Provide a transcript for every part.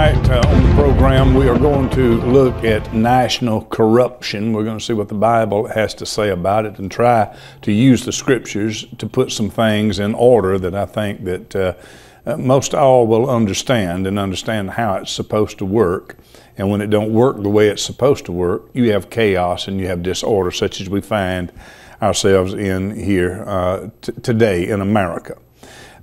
Tonight on the program, we are going to look at national corruption. We're going to see what the Bible has to say about it and try to use the scriptures to put some things in order that I think that most all will understand and understand how it's supposed to work. And when it don't work the way it's supposed to work, you have chaos and you have disorder, such as we find ourselves in here today in America.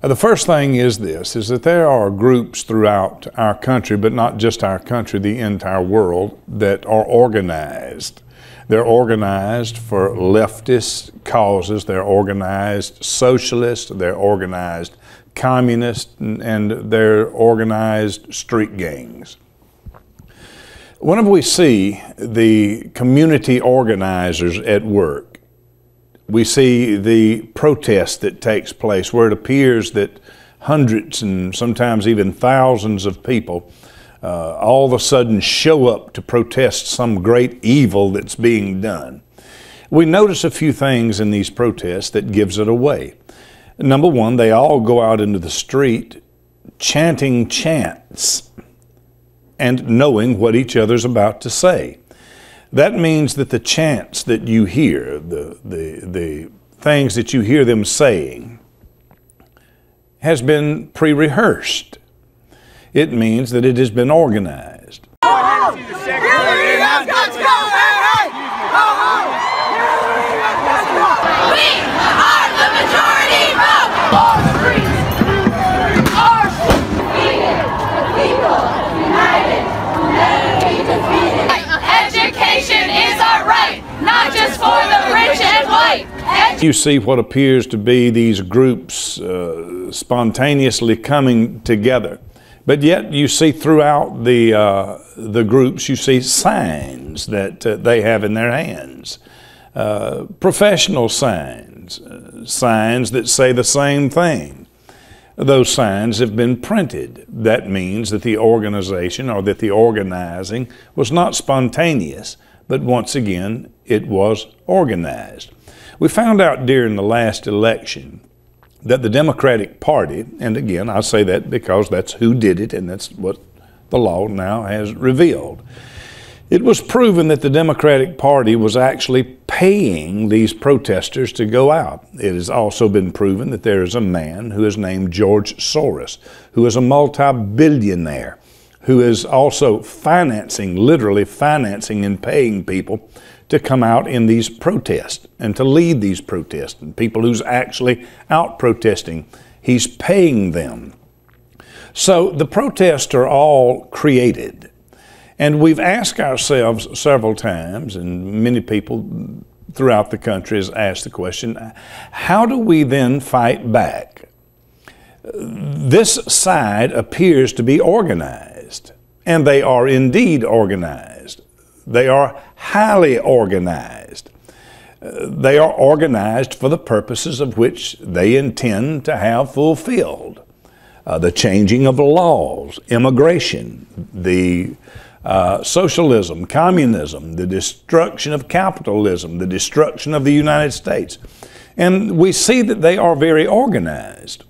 The first thing is this, is that there are groups throughout our country, but not just our country, the entire world, that are organized. They're organized for leftist causes, they're organized socialist, they're organized communist, and they're organized street gangs. Whenever we see the community organizers at work, we see the protest that takes place where it appears that hundreds and sometimes even thousands of people all of a sudden show up to protest some great evil that's being done. We notice a few things in these protests that gives it away. Number one, they all go out into the street chanting chants and knowing what each other's about to say. That means that the chants that you hear, the things that you hear them saying, has been pre-rehearsed. It means that it has been organized. You see what appears to be these groups spontaneously coming together. But yet you see throughout the groups, you see signs that they have in their hands. Professional signs, signs that say the same thing. Those signs have been printed. That means that the organization or that the organizing was not spontaneous, but once again, it was organized. We found out during the last election that the Democratic Party, and again, I say that because that's who did it and that's what the law now has revealed. It was proven that the Democratic Party was actually paying these protesters to go out. It has also been proven that there is a man who is named George Soros, who is a multi-billionaire, who is also financing, literally financing and paying people to come out in these protests and to lead these protests. And people who's actually out protesting, he's paying them. So the protests are all created. And we've asked ourselves several times, and many people throughout the country has asked the question, how do we then fight back? This side appears to be organized, and they are indeed organized. They are highly organized. They are organized for the purposes of which they intend to have fulfilled. The changing of laws, immigration, the socialism, communism, the destruction of capitalism, the destruction of the United States. And we see that they are very organized.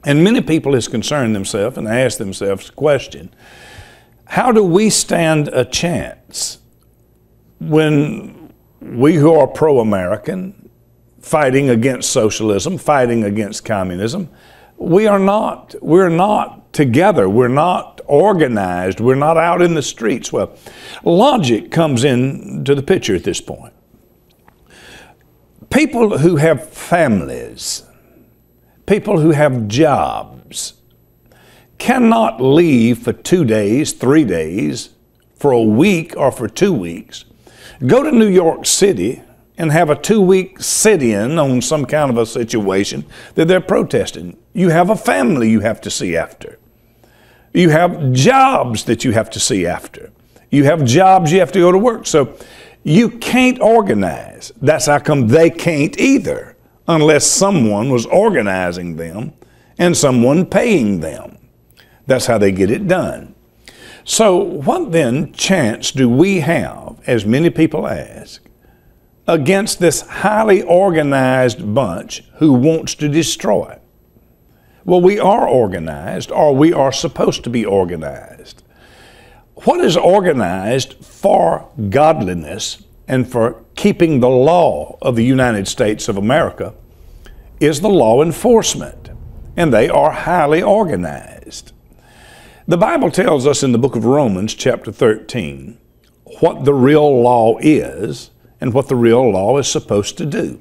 And many people has concerned themselves and asked themselves the question, how do we stand a chance when we who are pro-American, fighting against socialism, fighting against communism, we're not together, we're not organized, we're not out in the streets? Well, logic comes into the picture at this point. People who have families, people who have jobs, cannot leave for 2 days, 3 days, for a week or for 2 weeks, go to New York City and have a 2-week sit-in on some kind of a situation that they're protesting. You have a family you have to see after. You have jobs that you have to see after. You have jobs you have to go to work. So you can't organize. That's how come they can't either, unless someone was organizing them and someone paying them. That's how they get it done. So what then chance do we have, as many people ask, against this highly organized bunch who wants to destroy it? Well, we are organized, or we are supposed to be organized. What is organized for godliness and for keeping the law of the United States of America is the law enforcement, and they are highly organized. The Bible tells us in the book of Romans, chapter 13, what the real law is and what the real law is supposed to do.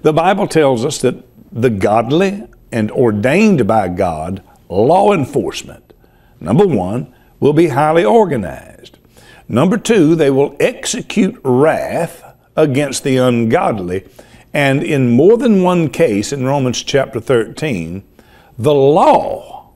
The Bible tells us that the godly and ordained by God law enforcement, number one, will be highly organized. Number two, they will execute wrath against the ungodly. And in more than one case in Romans chapter 13, the law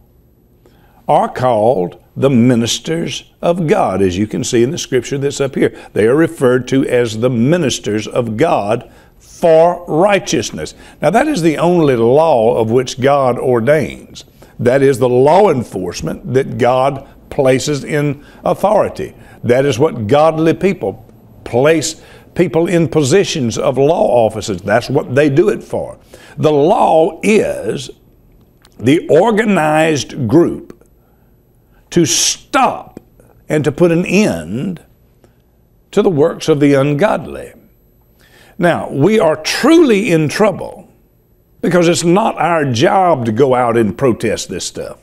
are called the ministers of God. As you can see in the scripture that's up here, they are referred to as the ministers of God for righteousness. Now that is the only law of which God ordains. That is the law enforcement that God places in authority. That is what godly people place people in positions of law offices. That's what they do it for. The law is the organized group to stop and to put an end to the works of the ungodly. Now, we are truly in trouble because it's not our job to go out and protest this stuff.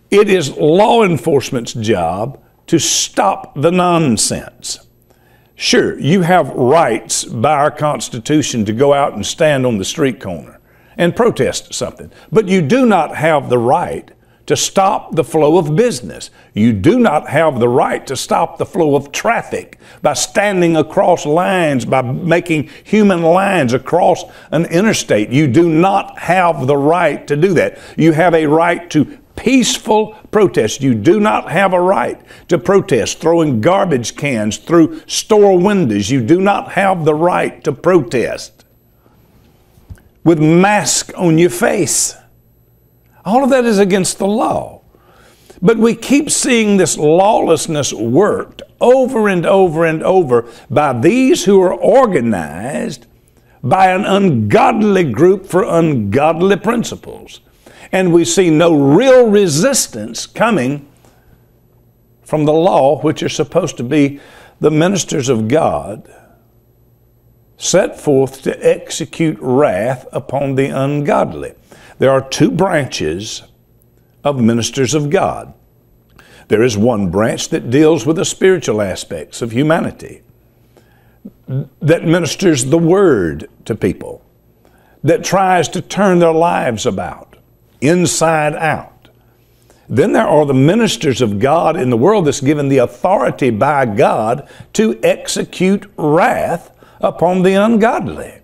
It is law enforcement's job to stop the nonsense. Sure, you have rights by our Constitution to go out and stand on the street corner and protest something, but you do not have the right to stop the flow of business. You do not have the right to stop the flow of traffic by standing across lines, by making human lines across an interstate. You do not have the right to do that. You have a right to peaceful protest. You do not have a right to protest throwing garbage cans through store windows. You do not have the right to protest with mask on your face. All of that is against the law. But we keep seeing this lawlessness worked over and over and over by these who are organized by an ungodly group for ungodly principles. And we see no real resistance coming from the law, which are supposed to be the ministers of God, set forth to execute wrath upon the ungodly. There are two branches of ministers of God. There is one branch that deals with the spiritual aspects of humanity, that ministers the word to people, that tries to turn their lives about, inside out. Then there are the ministers of God in the world that's given the authority by God to execute wrath upon the ungodly.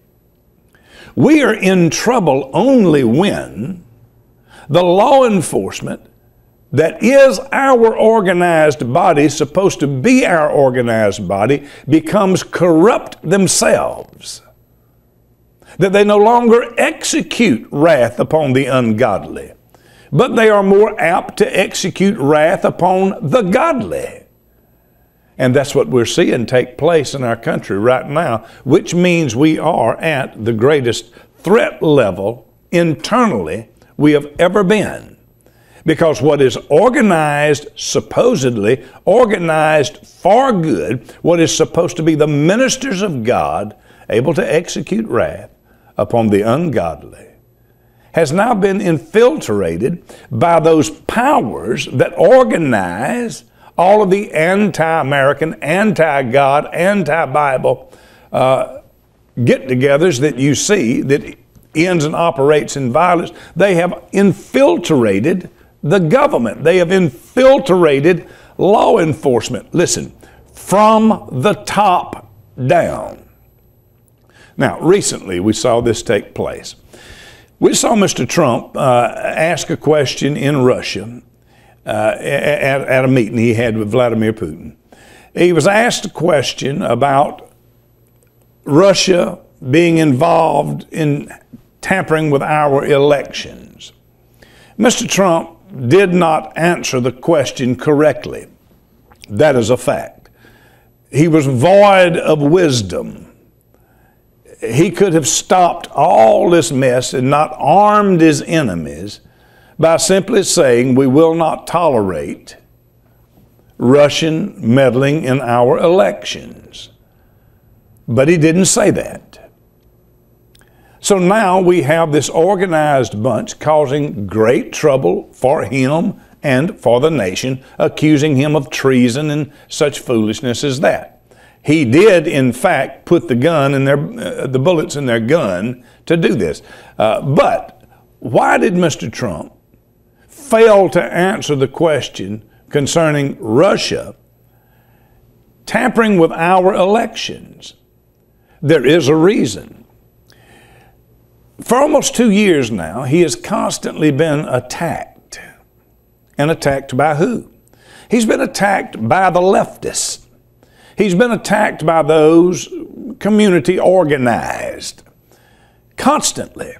We are in trouble only when the law enforcement that is our organized body, supposed to be our organized body, becomes corrupt themselves. That they no longer execute wrath upon the ungodly, but they are more apt to execute wrath upon the godly. And that's what we're seeing take place in our country right now, which means we are at the greatest threat level internally we have ever been. Because what is organized, supposedly organized for good, what is supposed to be the ministers of God, able to execute wrath upon the ungodly, has now been infiltrated by those powers that organize all of the anti-American, anti-God, anti-Bible get-togethers that you see that ends and operates in violence. They have infiltrated the government. They have infiltrated law enforcement. Listen, from the top down. Now, recently we saw this take place. We saw Mr. Trump ask a question in Russia at a meeting he had with Vladimir Putin. He was asked a question about Russia being involved in tampering with our elections. Mr. Trump did not answer the question correctly. That is a fact. He was void of wisdom. He could have stopped all this mess and not armed his enemies by simply saying, we will not tolerate Russian meddling in our elections. But he didn't say that. So now we have this organized bunch causing great trouble for him and for the nation, accusing him of treason and such foolishness as that. He did, in fact, put the bullets in their gun to do this. But why did Mr. Trump fail to answer the question concerning Russia tampering with our elections? There is a reason. For almost 2 years now, he has constantly been attacked. And attacked by who? He's been attacked by the leftists. He's been attacked by those community organized constantly.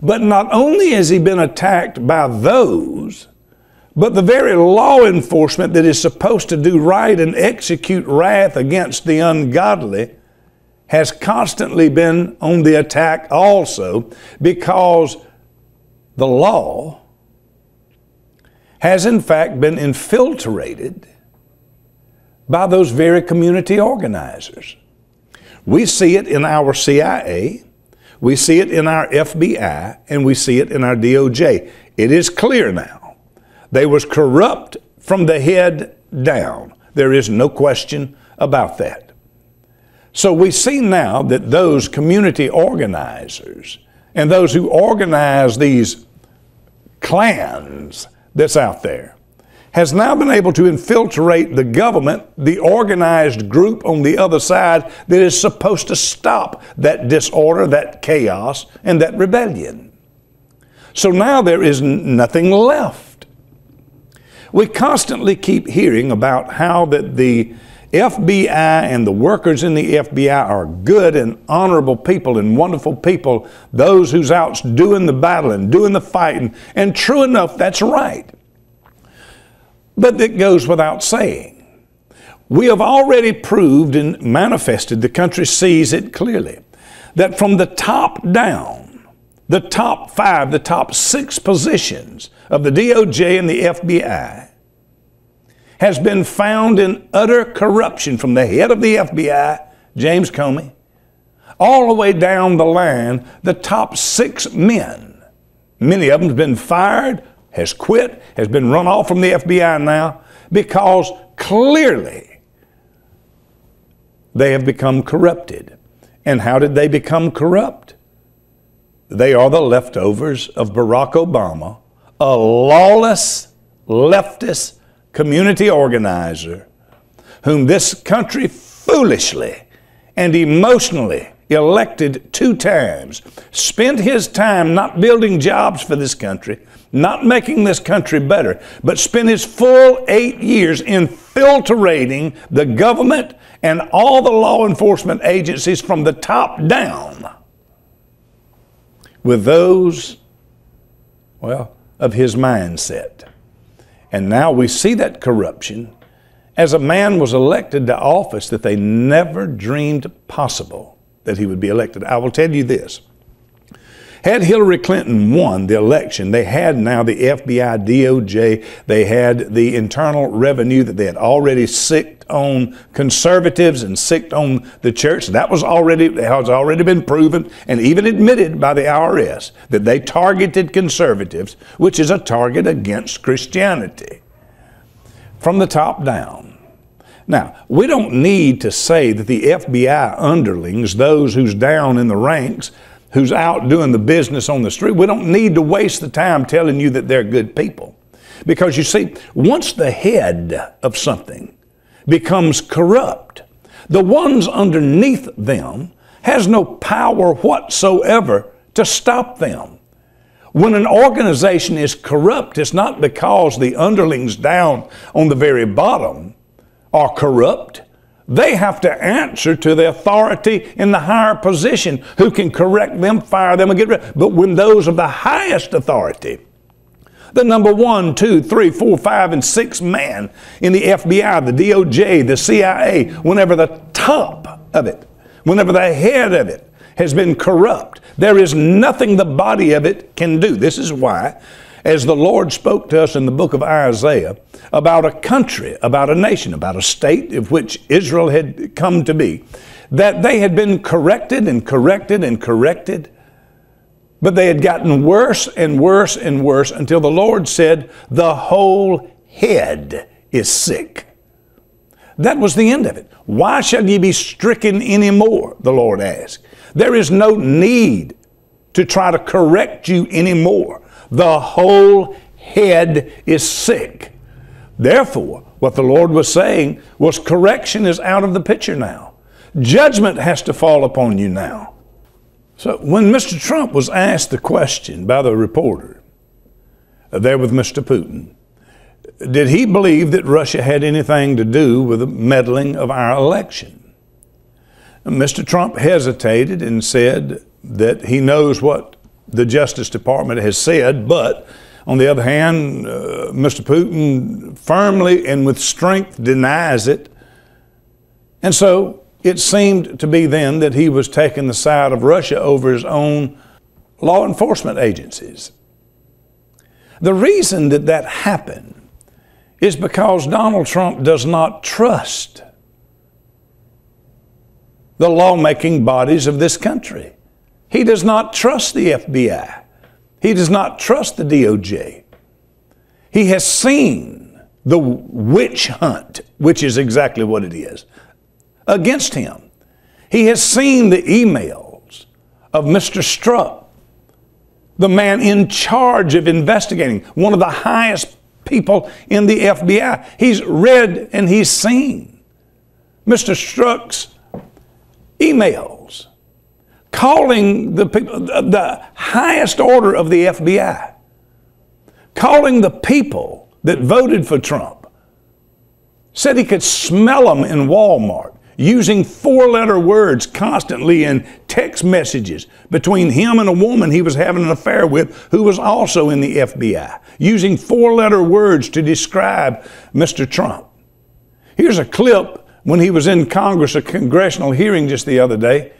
But not only has he been attacked by those, but the very law enforcement that is supposed to do right and execute wrath against the ungodly has constantly been on the attack also, because the law has in fact been infiltrated by those very community organizers. We see it in our CIA, we see it in our FBI, and we see it in our DOJ. It is clear now. They was corrupt from the head down. There is no question about that. So we see now that those community organizers and those who organize these clans that's out there has now been able to infiltrate the government, the organized group on the other side that is supposed to stop that disorder, that chaos, and that rebellion. So now there is nothing left. We constantly keep hearing about how that the FBI and the workers in the FBI are good and honorable people and wonderful people, those who's out doing the battle and doing the fighting, and true enough, that's right. But it goes without saying. We have already proved and manifested, the country sees it clearly, that from the top down, the top 5, the top 6 positions of the DOJ and the FBI has been found in utter corruption, from the head of the FBI, James Comey, all the way down the line, the top 6 men. Many of them have been fired, has quit, has been run off from the FBI now, because clearly they have become corrupted. And how did they become corrupt? They are the leftovers of Barack Obama, a lawless, leftist community organizer whom this country foolishly and emotionally elected 2 times, spent his time not building jobs for this country, not making this country better, but spent his full 8 years infiltrating the government and all the law enforcement agencies from the top down with those, well, of his mindset. And now we see that corruption as a man was elected to office that they never dreamed possible that he would be elected. I will tell you this. Had Hillary Clinton won the election, they had now the FBI, DOJ, they had the Internal Revenue that they had already sicked on conservatives and sicked on the church. That has already been proven and even admitted by the IRS that they targeted conservatives, which is a target against Christianity from the top down. Now, we don't need to say that the FBI underlings, those who's down in the ranks, who's out doing the business on the street, we don't need to waste the time telling you that they're good people. Because you see, once the head of something becomes corrupt, the ones underneath them has no power whatsoever to stop them. When an organization is corrupt, it's not because the underlings down on the very bottom are corrupt. They have to answer to the authority in the higher position who can correct them, fire them, and get rid of them. But when those of the highest authority, the number 1, 2, 3, 4, 5, and 6 man in the FBI, the DOJ, the CIA, whenever the top of it, whenever the head of it has been corrupt, there is nothing the body of it can do. This is why as the Lord spoke to us in the book of Isaiah about a country, about a nation, about a state of which Israel had come to be, that they had been corrected and corrected and corrected, but they had gotten worse and worse and worse until the Lord said, the whole head is sick. That was the end of it. Why shall ye be stricken any more? The Lord asked. There is no need to try to correct you anymore. The whole head is sick. Therefore, what the Lord was saying was correction is out of the picture now. Judgment has to fall upon you now. So when Mr. Trump was asked the question by the reporter there with Mr. Putin, did he believe that Russia had anything to do with the meddling of our election? Mr. Trump hesitated and said that he knows what the Justice Department has said, but on the other hand, Mr. Putin firmly and with strength denies it. And so it seemed to be then that he was taking the side of Russia over his own law enforcement agencies. The reason that that happened is because Donald Trump does not trust the lawmaking bodies of this country. He does not trust the FBI. He does not trust the DOJ. He has seen the witch hunt, which is exactly what it is, against him. He has seen the emails of Mr. Strzok, the man in charge of investigating, one of the highest people in the FBI. He's read and he's seen Mr. Strzok's emails calling the people, the highest order of the FBI, calling the people that voted for Trump, said he could smell them in Walmart, using four-letter words constantly in text messages between him and a woman he was having an affair with who was also in the FBI, using four-letter words to describe Mr. Trump. Here's a clip when he was in Congress, a congressional hearing just the other day,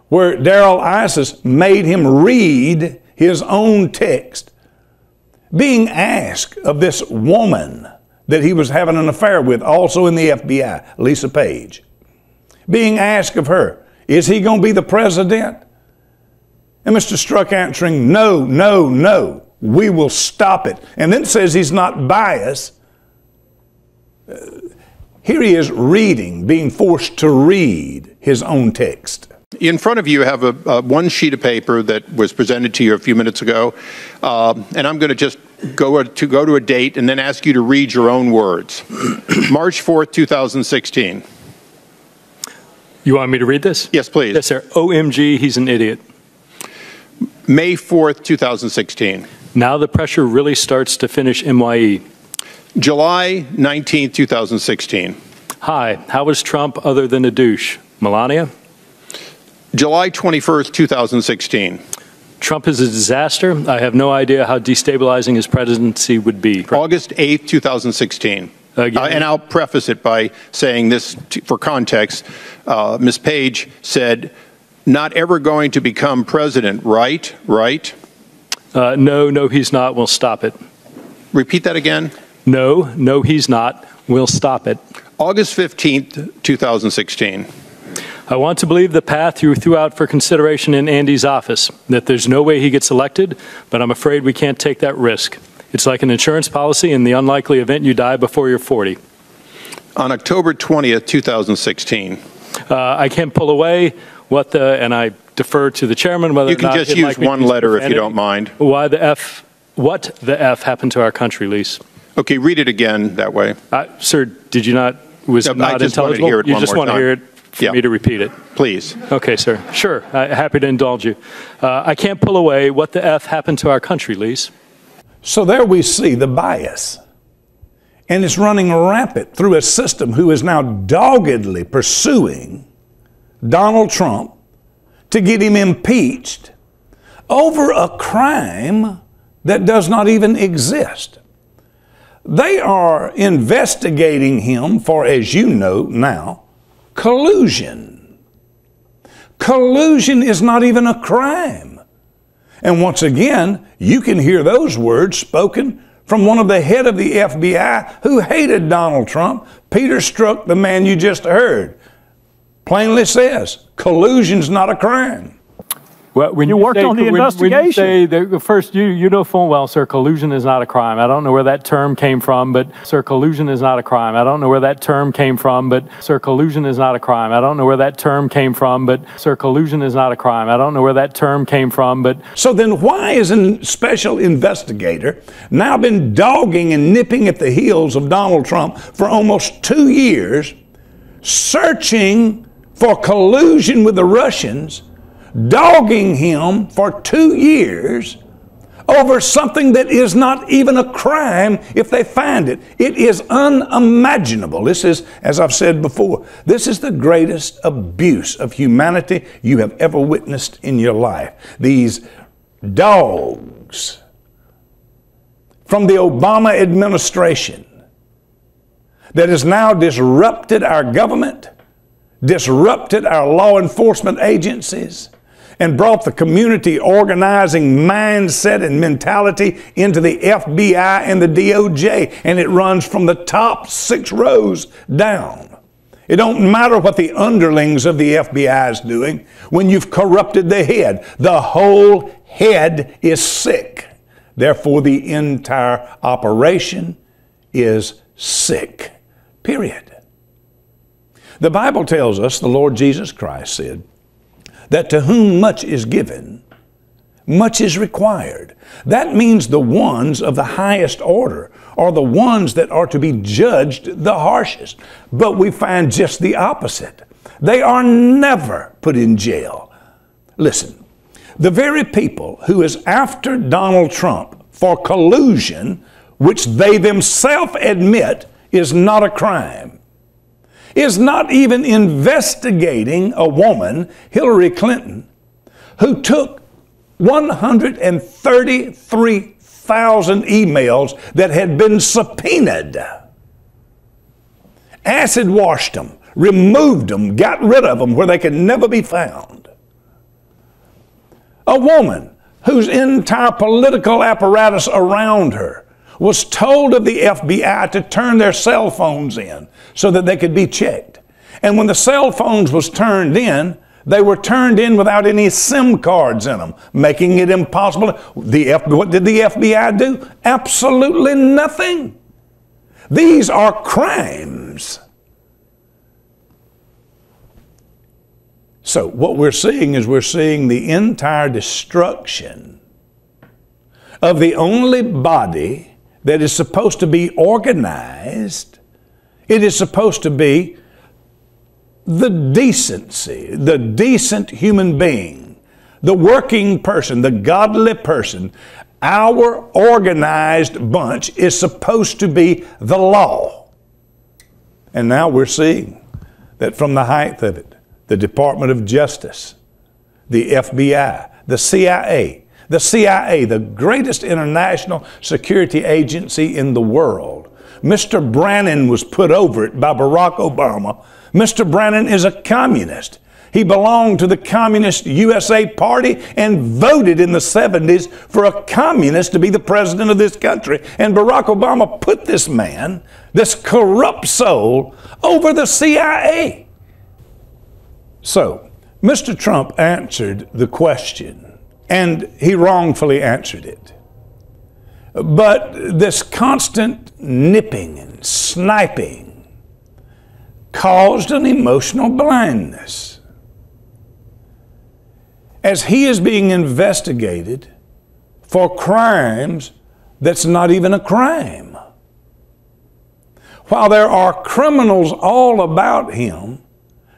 where Darrell Isis made him read his own text, being asked of this woman that he was having an affair with, also in the FBI, Lisa Page, being asked of her, is he going to be the president? And Mr. Strzok answering, no, no, no, we will stop it. And then says he's not biased. Here he is reading, being forced to read his own text. In front of you have one sheet of paper that was presented to you a few minutes ago, and I'm going to just go to a date and then ask you to read your own words. March 4th, 2016. You want me to read this? Yes, please. Yes, sir. OMG, he's an idiot. May 4th, 2016. Now the pressure really starts to finish MYE. July 19th, 2016. Hi, how was Trump other than a douche? Melania? July 21st, 2016. Trump is a disaster. I have no idea how destabilizing his presidency would be. August 8th, 2016. And I'll preface it by saying this for context. Ms. Page said, not ever going to become president, right? Right? No, he's not. We'll stop it. Repeat that again. No, he's not. We'll stop it. August 15th, 2016. I want to believe the path you threw out for consideration in Andy's office, that there's no way he gets elected, but I'm afraid we can't take that risk. It's like an insurance policy in the unlikely event you die before you're 40. On October 20th, 2016. I can't pull away and I defer to the chairman whether you can just use one letter if you don't mind. What the F happened to our country, Lise? Okay, read it again that way. Sir, did you not, was it not intelligible? You just want to hear it for me to repeat it? Please. Okay, sir. Sure, happy to indulge you. I can't pull away. What the F happened to our country, Lise? So there we see the bias. And it's running rampant through a system who is now doggedly pursuing Donald Trump to get him impeached over a crime that does not even exist. They are investigating him for, as you know now, collusion. Collusion is not even a crime. And once again, you can hear those words spoken from one of the head of the FBI who hated Donald Trump, Peter Strzok, the man you just heard. Plainly says, collusion's not a crime. Well, when you worked on the investigation. When you say first, you know full well, sir, collusion is not a crime. I don't know where that term came from, but sir, collusion is not a crime. I don't know where that term came from, but sir, collusion is not a crime. I don't know where that term came from, but sir, collusion is not a crime. I don't know where that term came from, but... So then why is a special investigator now been dogging and nipping at the heels of Donald Trump for almost 2 years, searching for collusion with the Russians, dogging him for 2 years over something that is not even a crime if they find it? It is unimaginable. This is, as I've said before, this is the greatest abuse of humanity you have ever witnessed in your life. These dogs from the Obama administration that has now disrupted our government, disrupted our law enforcement agencies, and brought the community organizing mindset and mentality into the FBI and the DOJ, and it runs from the top 6 rows down. It don't matter what the underlings of the FBI is doing. When you've corrupted the head, the whole head is sick. Therefore, the entire operation is sick. Period. The Bible tells us, the Lord Jesus Christ said, that to whom much is given, much is required. That means the ones of the highest order are the ones that are to be judged the harshest. But we find just the opposite. They are never put in jail. Listen, the very people who is after Donald Trump for collusion, which they themselves admit is not a crime, is not even investigating a woman, Hillary Clinton, who took 133,000 emails that had been subpoenaed, acid washed them, removed them, got rid of them where they could never be found. A woman whose entire political apparatus around her was told of the FBI to turn their cell phones in so that they could be checked. And when the cell phones was turned in, they were turned in without any SIM cards in them, making it impossible. What did the FBI do? Absolutely nothing. These are crimes. So what we're seeing is we're seeing the entire destruction of the only body that is supposed to be organized. It is supposed to be the decency, the decent human being, the working person, the godly person. Our organized bunch is supposed to be the law. And now we're seeing that from the height of it, the Department of Justice, the FBI, the CIA, the greatest international security agency in the world. Mr. Brannan was put over it by Barack Obama. Mr. Brannan is a communist. He belonged to the Communist USA Party and voted in the 70s for a communist to be the president of this country. And Barack Obama put this man, this corrupt soul, over the CIA. So, Mr. Trump answered the question, and he wrongfully answered it. But this constant nipping and sniping caused an emotional blindness. As he is being investigated for crimes that's not even a crime. While there are criminals all about him,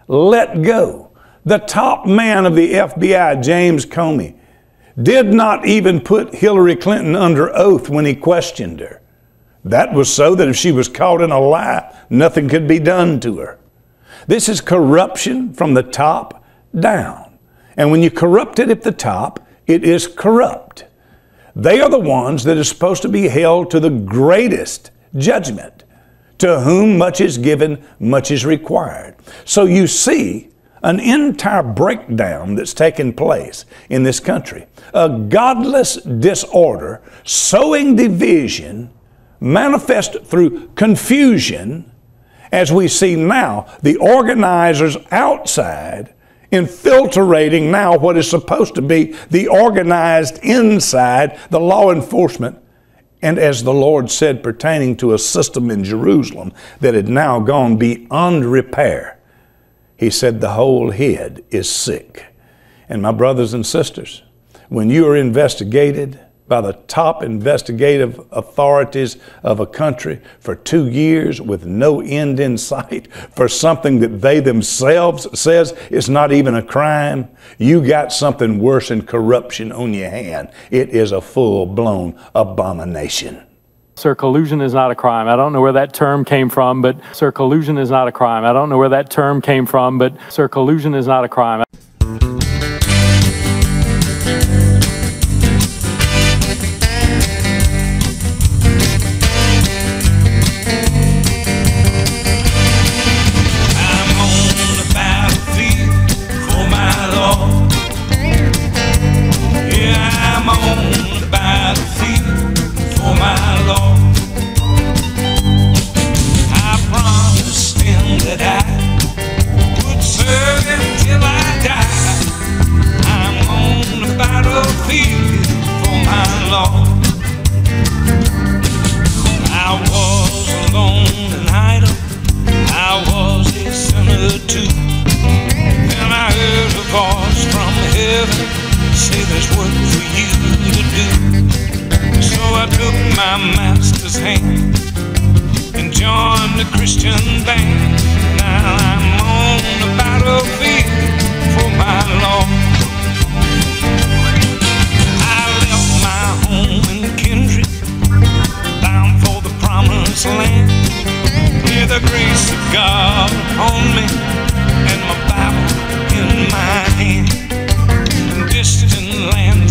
let go. The top man of the FBI, James Comey, did not even put Hillary Clinton under oath when he questioned her. That was so that if she was caught in a lie, nothing could be done to her. This is corruption from the top down. And when you corrupt it at the top, it is corrupt. They are the ones that are supposed to be held to the greatest judgment. To whom much is given, much is required. So you see an entire breakdown that's taken place in this country. A godless disorder, sowing division, manifest through confusion, as we see now, the organizers outside infiltrating now what is supposed to be the organized inside, the law enforcement. And as the Lord said pertaining to a system in Jerusalem that had now gone beyond repair, He said the whole head is sick. And my brothers and sisters, when you are investigated by the top investigative authorities of a country for 2 years with no end in sight for something that they themselves says is not even a crime, you got something worse than corruption on your hand. It is a full-blown abomination. Sir, collusion is not a crime. I don't know where that term came from, but Sir, collusion is not a crime. I don't know where that term came from, but Sir, collusion is not a crime.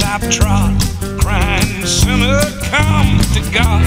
I've trod, crying, sinner, come to God.